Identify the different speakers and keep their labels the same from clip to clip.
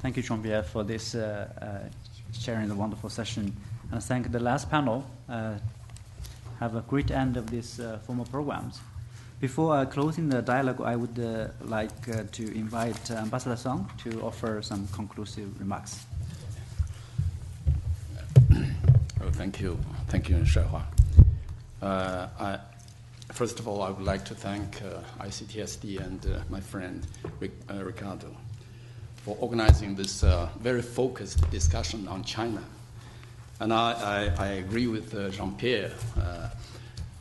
Speaker 1: Thank you, Jean-Pierre, for this sharing the wonderful session. And thank the last panel. Have a great end of this formal programs. Before closing the dialogue, I would like to invite Ambassador Song to offer some conclusive remarks.
Speaker 2: Oh, thank you. Thank you, Shaihua. First of all, I would like to thank ICTSD and my friend Ricardo for organizing this very focused discussion on China. And I agree with Jean-Pierre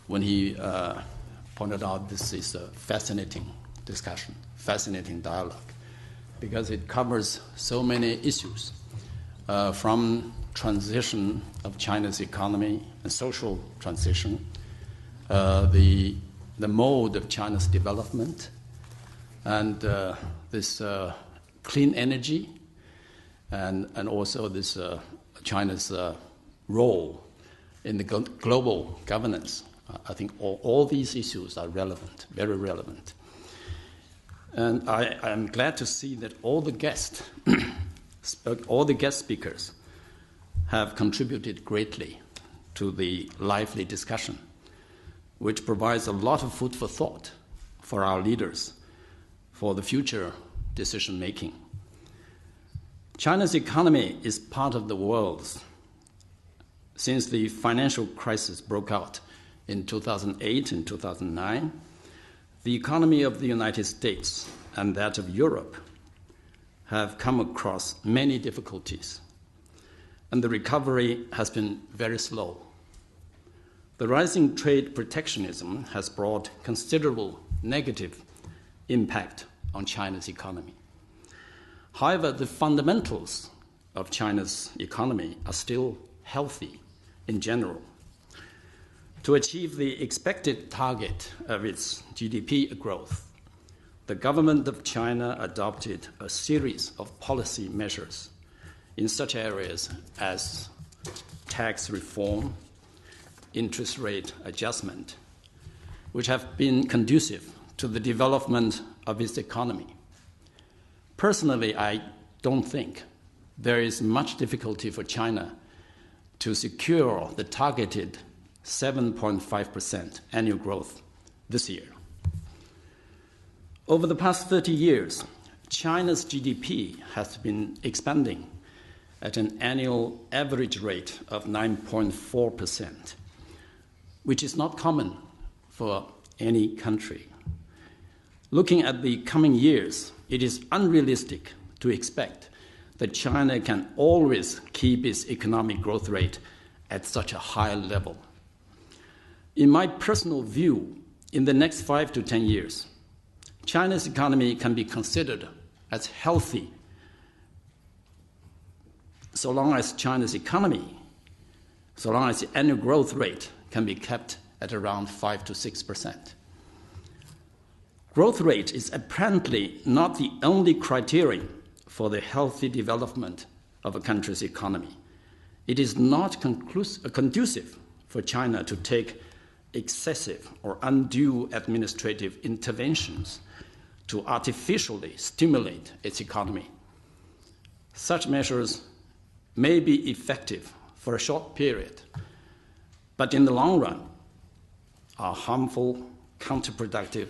Speaker 2: when he pointed out this is a fascinating discussion, fascinating dialogue, because it covers so many issues, from transition of China's economy and social transition, the mode of China's development, and this clean energy, and also this China's role in the global governance. I think all these issues are relevant, very relevant. And I'm glad to see that all the guest speakers have contributed greatly to the lively discussion, which provides a lot of food for thought for our leaders for the future decision making. China's economy is part of the world's. Since the financial crisis broke out in 2008 and 2009, the economy of the United States and that of Europe have come across many difficulties, and the recovery has been very slow. The rising trade protectionism has brought considerable negative impact on China's economy. However, the fundamentals of China's economy are still healthy in general. To achieve the expected target of its GDP growth, the government of China adopted a series of policy measures in such areas as tax reform, interest rate adjustment, which have been conducive to the development of its economy. Personally, I don't think there is much difficulty for China to secure the targeted 7.5% annual growth this year. Over the past 30 years, China's GDP has been expanding at an annual average rate of 9.4%, which is not common for any country. Looking at the coming years, it is unrealistic to expect that China can always keep its economic growth rate at such a high level. In my personal view, in the next 5 to 10 years, China's economy can be considered as healthy so long as China's economy, so long as the annual growth rate can be kept at around 5 to 6%. Growth rate is apparently not the only criterion for the healthy development of a country's economy. It is not conducive for China to take excessive or undue administrative interventions to artificially stimulate its economy. Such measures may be effective for a short period, but in the long run are harmful, counterproductive,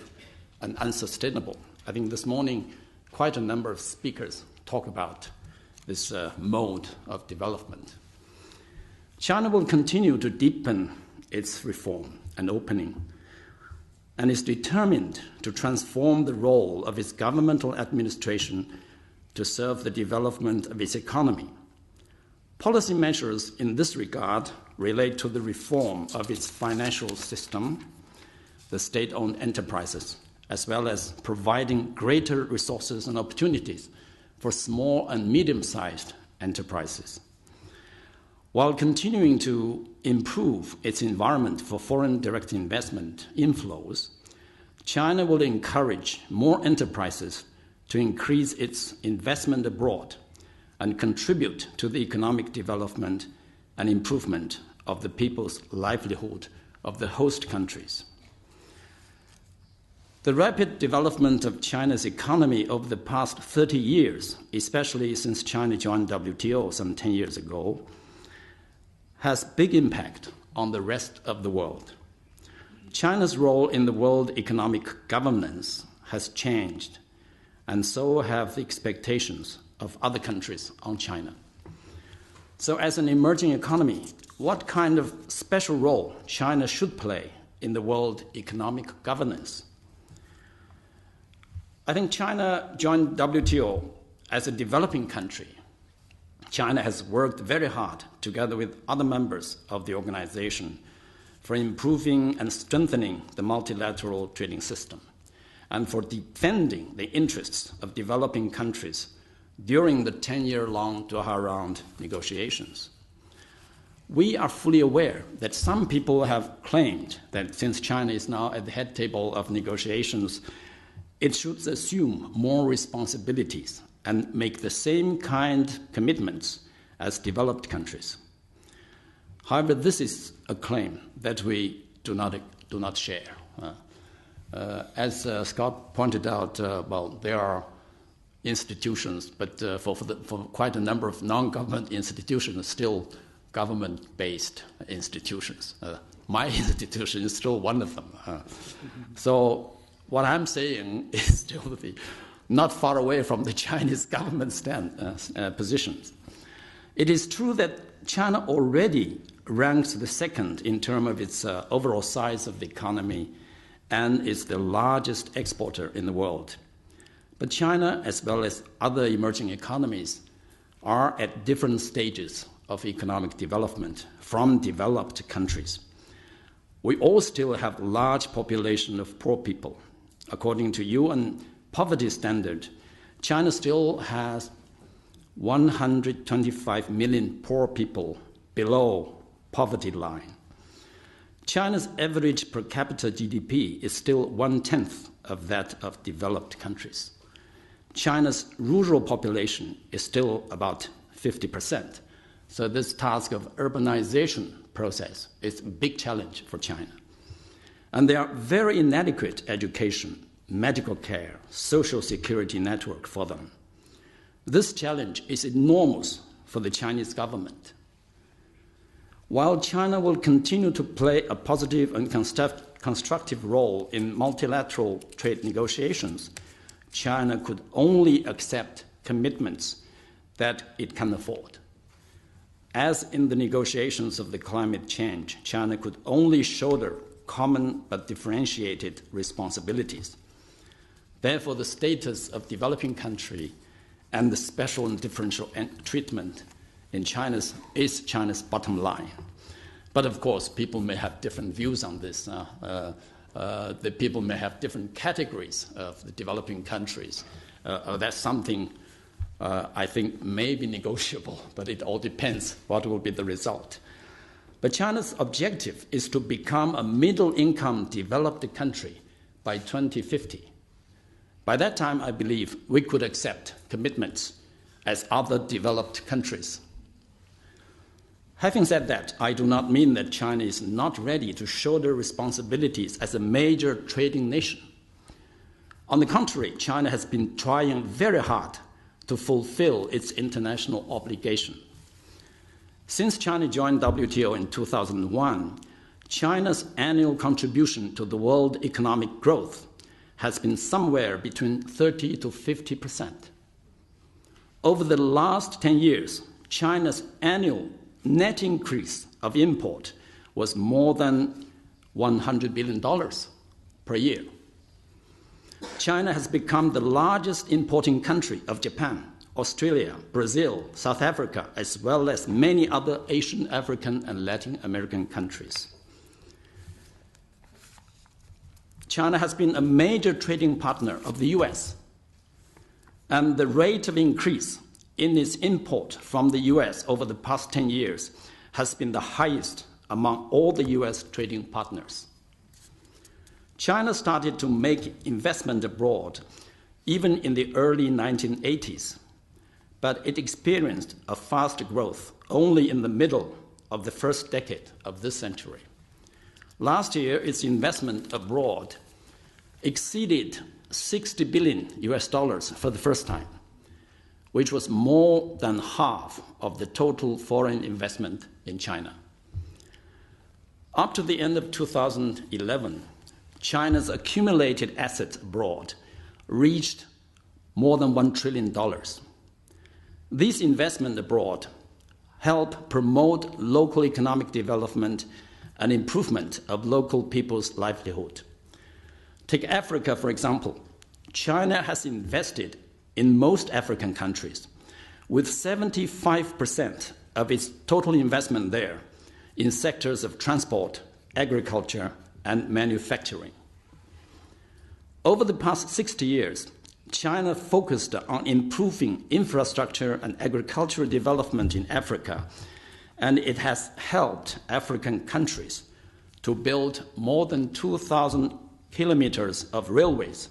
Speaker 2: and unsustainable. I think this morning quite a number of speakers talk about this mode of development. China will continue to deepen its reform and opening, and is determined to transform the role of its governmental administration to serve the development of its economy. Policy measures in this regard relate to the reform of its financial system, the state-owned enterprises, as well as providing greater resources and opportunities for small and medium-sized enterprises. While continuing to improve its environment for foreign direct investment inflows, China will encourage more enterprises to increase its investment abroad and contribute to the economic development and improvement of the people's livelihood of the host countries. The rapid development of China's economy over the past 30 years, especially since China joined WTO some 10 years ago, has big impact on the rest of the world. China's role in the world economic governance has changed, and so have the expectations of other countries on China. So as an emerging economy, what kind of special role China should play in the world economic governance? I think China joined WTO as a developing country. China has worked very hard together with other members of the organization for improving and strengthening the multilateral trading system and for defending the interests of developing countries during the 10-year-long Doha Round negotiations. We are fully aware that some people have claimed that since China is now at the head table of negotiations, it should assume more responsibilities and make the same kind commitments as developed countries. However, this is a claim that we do not share. As Scott pointed out, there are institutions, but for quite a number of non-government institutions, still government-based institutions. My institution is still one of them. So what I'm saying is still not far away from the Chinese government positions. It is true that China already ranks the second in terms of its overall size of the economy and is the largest exporter in the world. But China, as well as other emerging economies, are at different stages of economic development from developed countries. We all still have a large population of poor people. According to UN poverty standard, China still has 125 million poor people below poverty line. China's average per capita GDP is still 1/10 of that of developed countries. China's rural population is still about 50%. So this task of urbanization process is a big challenge for China. And there are very inadequate education, medical care, social security network for them. This challenge is enormous for the Chinese government. While China will continue to play a positive and constructive role in multilateral trade negotiations, China could only accept commitments that it can afford. As in the negotiations of the climate change, China could only shoulder common but differentiated responsibilities. Therefore, the status of developing country and the special and differential treatment in China's bottom line. But of course, people may have different views on this. The people may have different categories of the developing countries. That's something I think may be negotiable, but it all depends what will be the result. But China's objective is to become a middle-income developed country by 2050. By that time, I believe we could accept commitments as other developed countries. Having said that, I do not mean that China is not ready to shoulder responsibilities as a major trading nation. On the contrary, China has been trying very hard to fulfill its international obligation. Since China joined WTO in 2001, China's annual contribution to the world economic growth has been somewhere between 30 to 50%. Over the last 10 years, China's annual net increase of import was more than $100 billion per year. China has become the largest importing country of Japan, Australia, Brazil, South Africa, as well as many other Asian, African, and Latin American countries. China has been a major trading partner of the US, and the rate of increase in its import from the US over the past 10 years has been the highest among all the US trading partners. China started to make investment abroad even in the early 1980s, but it experienced a fast growth only in the middle of the first decade of this century. Last year, its investment abroad exceeded $60 billion for the first time, which was more than half of the total foreign investment in China. Up to the end of 2011, China's accumulated assets abroad reached more than $1 trillion. These investments abroad help promote local economic development and improvement of local people's livelihood. Take Africa, for example. China has invested in most African countries, with 75% of its total investment there in sectors of transport, agriculture, and manufacturing. Over the past 60 years, China focused on improving infrastructure and agricultural development in Africa, and it has helped African countries to build more than 2,000 kilometers of railways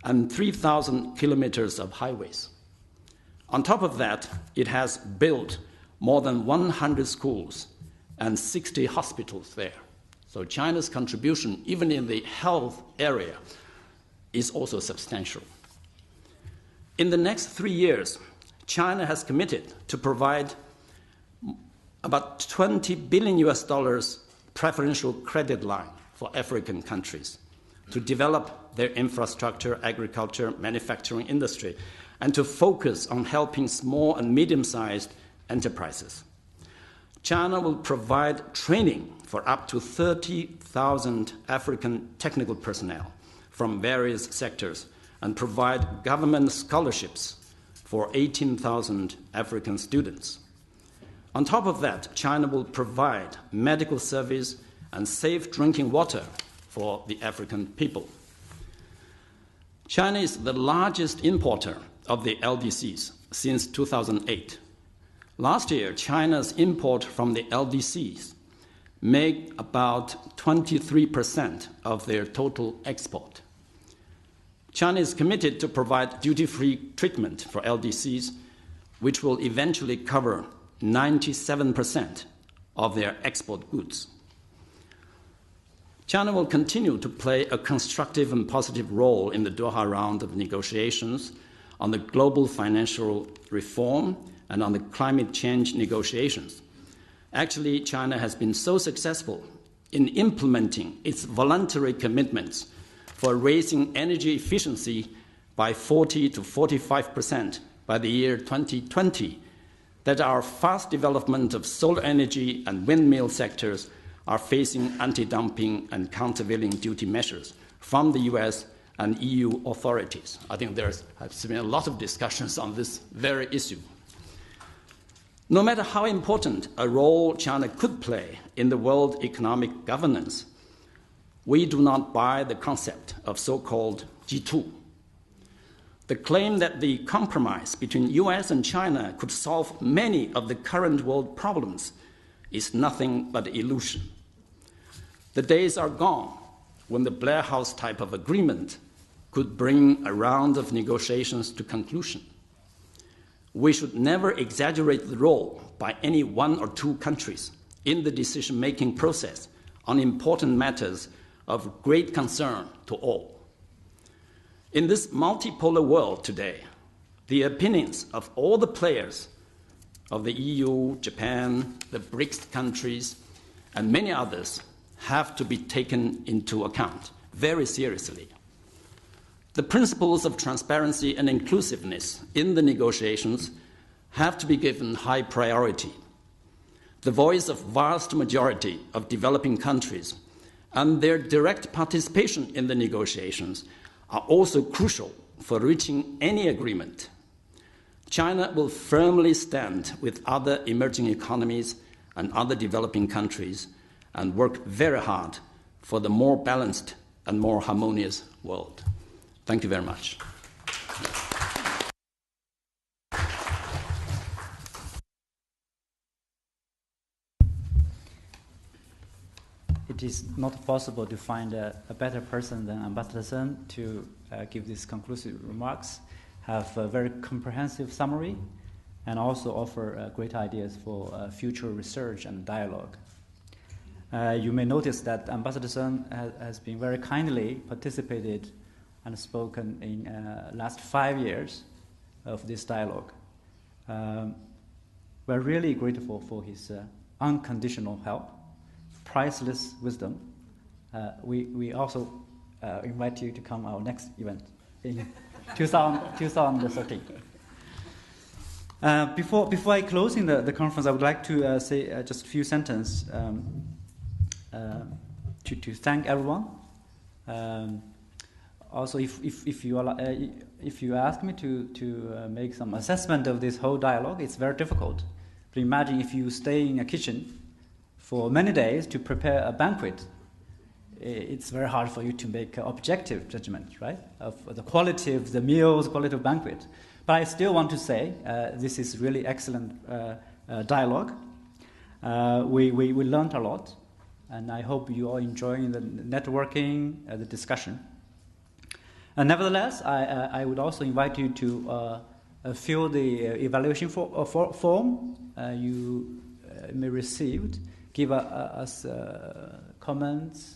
Speaker 2: and 3,000 kilometers of highways. On top of that, it has built more than 100 schools and 60 hospitals there. So China's contribution, even in the health area, is also substantial. In the next 3 years, China has committed to provide about $20 billion preferential credit line for African countries to develop their infrastructure, agriculture, manufacturing industry, and to focus on helping small and medium-sized enterprises. China will provide training for up to 30,000 African technical personnel from various sectors and provide government scholarships for 18,000 African students. On top of that, China will provide medical service and safe drinking water for the African people. China is the largest importer of the LDCs since 2008. Last year, China's import from the LDCs made about 23% of their total export. China is committed to provide duty-free treatment for LDCs, which will eventually cover 97% of their export goods. China will continue to play a constructive and positive role in the Doha round of negotiations on the global financial reform and on the climate change negotiations. Actually, China has been so successful in implementing its voluntary commitments for raising energy efficiency by 40 to 45% by the year 2020 that our fast development of solar energy and windmill sectors are facing anti-dumping and countervailing duty measures from the US and EU authorities. I think there's been a lot of discussions on this very issue. No matter how important a role China could play in the world economic governance, we do not buy the concept of so-called G2. The claim that the compromise between US and China could solve many of the current world problems is nothing but illusion. The days are gone when the Blair House type of agreement could bring a round of negotiations to conclusion. We should never exaggerate the role by any one or two countries in the decision-making process on important matters of great concern to all. In this multipolar world today, the opinions of all the players of the EU, Japan, the BRICS countries, and many others have to be taken into account very seriously. The principles of transparency and inclusiveness in the negotiations have to be given high priority. The voice of vast majority of developing countries and their direct participation in the negotiations are also crucial for reaching any agreement. China will firmly stand with other emerging economies and other developing countries and work very hard for the more balanced and more harmonious world. Thank you very much.
Speaker 1: It is not possible to find a better person than Ambassador Sun to give these conclusive remarks, have a very comprehensive summary, and also offer great ideas for future research and dialogue. You may notice that Ambassador Sun has been very kindly participated and spoken in last 5 years of this dialogue. We're really grateful for his unconditional help, priceless wisdom. We also invite you to come our next event in 2013. Before I close in the conference, I would like to say just a few sentences to thank everyone. Also, if you ask me to make some assessment of this whole dialogue, it's very difficult. But imagine if you stay in a kitchen for many days to prepare a banquet. It's very hard for you to make an objective judgment, right, of the quality of the meals, quality of banquet. But I still want to say this is really excellent dialogue. We learned a lot, and I hope you are enjoying the networking, the discussion. Nevertheless, I would also invite you to fill the evaluation form you may received. Give us comments,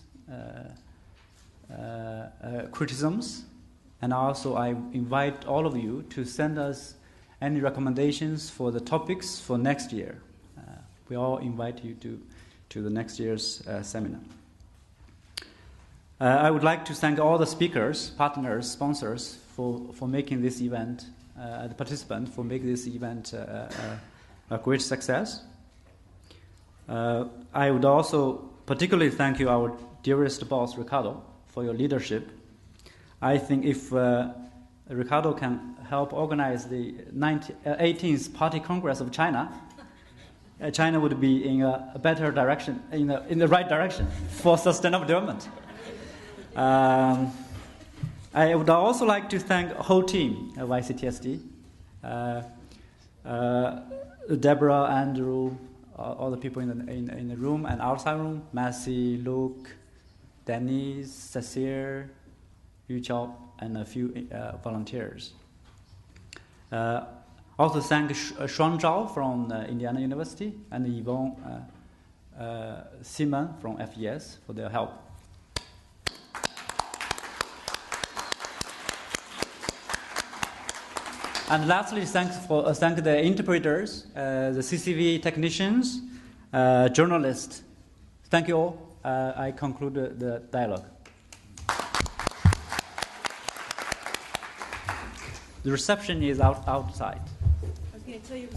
Speaker 1: criticisms, and also I invite all of you to send us any recommendations for the topics for next year. We all invite you to the next year's seminar. I would like to thank all the speakers, partners, sponsors for making this event, the participants for making this event a great success. I would also particularly thank you, our dearest boss, Ricardo, for your leadership. I think if Ricardo can help organize the 18th Party Congress of China, China would be in a better direction, in the right direction for sustainable development. I would also like to thank the whole team of ICTSD, Deborah, Andrew, all the people in the room and outside room, Massey, Luke, Denise, Cecile, Yu Chao, and a few volunteers. Also thank Xuan Zhao from Indiana University and Yvonne Simon from FES for their help. And lastly, thank the interpreters, the CCV technicians, journalists. Thank you all. I conclude the dialogue. The reception is outside.
Speaker 3: Okay, so you